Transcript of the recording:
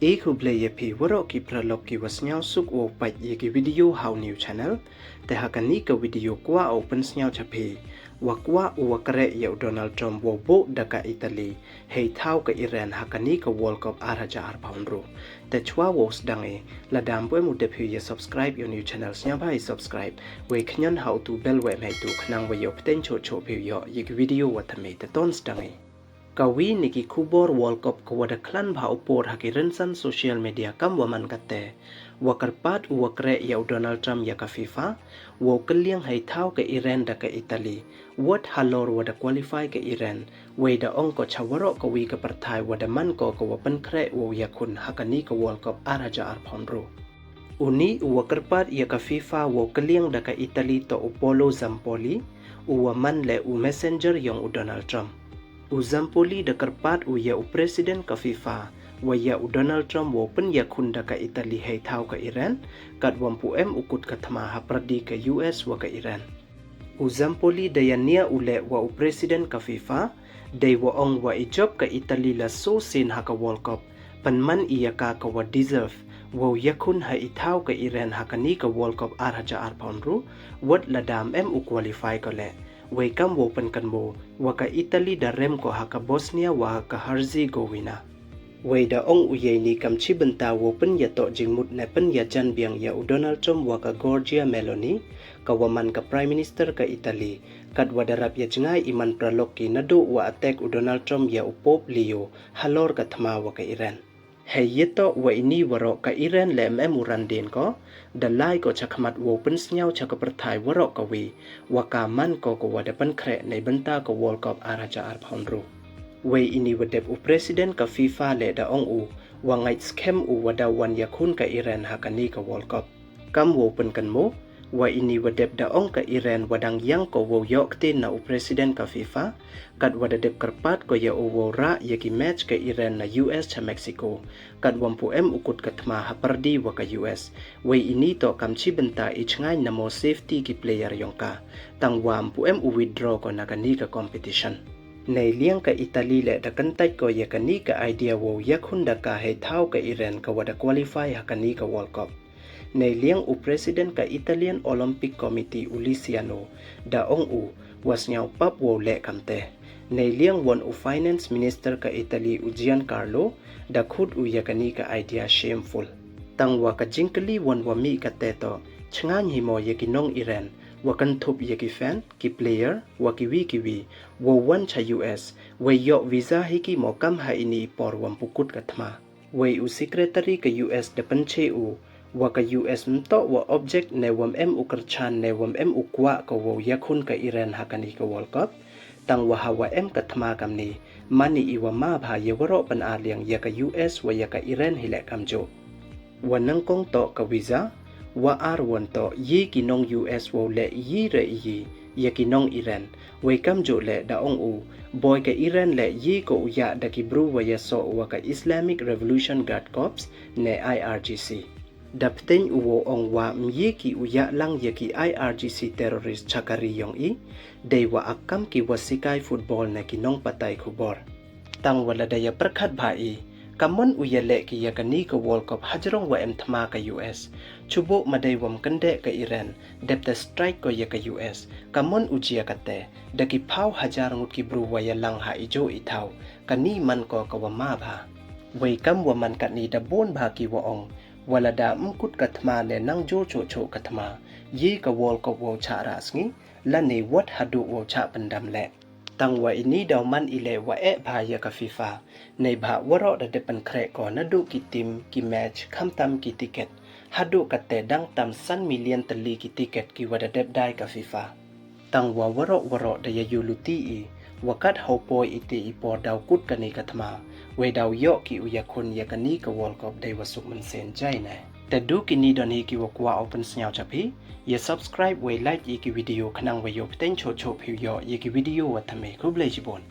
Aku play yepi warok ki pralok ki wasnyau suk wo pat ye ki video how new channel te hakani ka video kwa open snyau chapi wakwa wakare ye Donald Trump wo bo daka Italy hei thau ka Iran hakani ka World Cup araja arpaunro te chwa wo sdange la dam pwe mu depi ye subscribe your new channel snya bai subscribe we knyan how to bell we mai tu khnang we yo pten cho pi yo ye ki video watame te ton sdange Kawi niki kubor World Cup kawada klan bha upor hakirensan social media kam waman kate wakarpat wakre ya Donald Trump ya ka FIFA wo kaliang hai thau ke Iran da ka Italy what halor wada qualify ke Iran we da ong ko chawaro kawi ka parthai wada man ko wapan kre wo yakun hakani ka World Cup araja arphonro uni wakarpat ya ka FIFA wo kaliang da ka Italy to upolo zampoli uwaman le messenger yang Donald Trump Uzampoli da karpat ya presiden ka FIFA waya Donald Trump wo pen ya khunda ka Italy hei thau ka Iran kat wampu ukut ka thama hapradi ka US wa ka Iran Uzampoli da yania ule wa presiden ka FIFA dei wa ong wa ijob ka Italy la so sin ha ka World Cup panman iya ka wa deserve wo yakun ha ithau ka Iran hakani ka World Cup arhaja arpaunru wat ladam qualify ka le Welcome wopen kanbo waka Italy da remko haka Bosnia wa haka Herzegovina. Weda ong uyeni kamchi benta wopen ya to jingmut ne pen ya jan biang ya Donald Trump waka Giorgia Meloni kawaman ka Prime Minister ka Italy kad wadarap ya jengai iman praloki nado wa attack Donald Trump ya upop Leo halor ka thama waka Iran. Hei yeto wa ini warok ka Iran le urandin ko dalai ko chakmat wo pen snyau chakaperthai warok kawi wakaman ko wadapan kre nei benta ko World Cup araja arphonro we ini wadep presiden ka FIFA le da ong wangai scam wada wan yakun ka Iran hakani ka World Cup kam wo pen kanmo wa ini wadep da ong ka Iran wadang yang ko wo yok tin na presiden ka FIFA kad wadadep karpat ko ya wo ra yaki match ka Iran na US cha Mexico kad wampu ukut katma hapardi wa ka US we ini to kamchi benta ichngai na mo safety ki player yongka tang wampu withdraw ko na kani ka competition nei liang ka Italy le da kantai ko ya kani ka idea wo yakhunda ka he thau ka Iran ka wada qualify hakani ka World Cup nei liang presiden ka Italian Olympic Committee Luciano da ong wasnyau pap wo le kamte nei liang won finance minister ka Italy Giancarlo da khud yakani ka idea shameful tangwa ka jinkali won wami ka teto chngan himo yakinong Iran wakan thup yaki fan ki player wakiwi kiwi wo wan cha US we yo visa hiki mo kam ha ini por wampukut kathma we secretary ka US da panche waka US mto wa object ne wam ukarchan ne wam ukwa ko wo yakhun ka Iran hakani ka World Cup tang wa hawa kathma kamni mani iwa ma bha yewaro pan aliang ya ka US wa ya ka Iran hile kamjo wanang kong to ka visa wa won to yi kinong US wo le yi re yi ya kinong Iran we kamjo le da ong boy ka Iran le yi ko ya da ki bru wa ya so wa ka Islamic Revolution Guard Corps ne IRGC Dapten uwo ong wa myeki uya lang yaki IRGC terrorist chakari yong day wa akam ki wasikai football na kinong patay kubor. Tang wala daya perkat bai, kamon uya le ki yakani ka World Cup hajrong wa thama ka US. Chubo maday wam kande ka Iran, depta strike ko ya ka US. Kamon ujia kate, daki pau hajar ngut ki bru wa ya lang ha ijo itaw, kani man ko kawama ba. Way kam waman kat ni da bon ba ki wa ong. Wala da mkut katma le nang jo cho katma yi ka World Cup wo cha rasngi lani wat hadu wo cha pandam le tangwa ini daw man ile wa bha ya ka FIFA nei bha waro da depan kre ko na du ki team ki match kham tam ki ticket hadu kate dang tam san million tali ki ticket ki wada dep dai ka FIFA tangwa waro da ya yuluti wakat hopoi iti ipor daw kut kani katma we daw yo ki uyakun yakani ka World Cup day wasuk man sen jai na ta du ki ni don hi ki wakwa open snyau chapi ye subscribe we like ki video khnang we yo pten cho phi yo ye ki video wa thame khublai jibon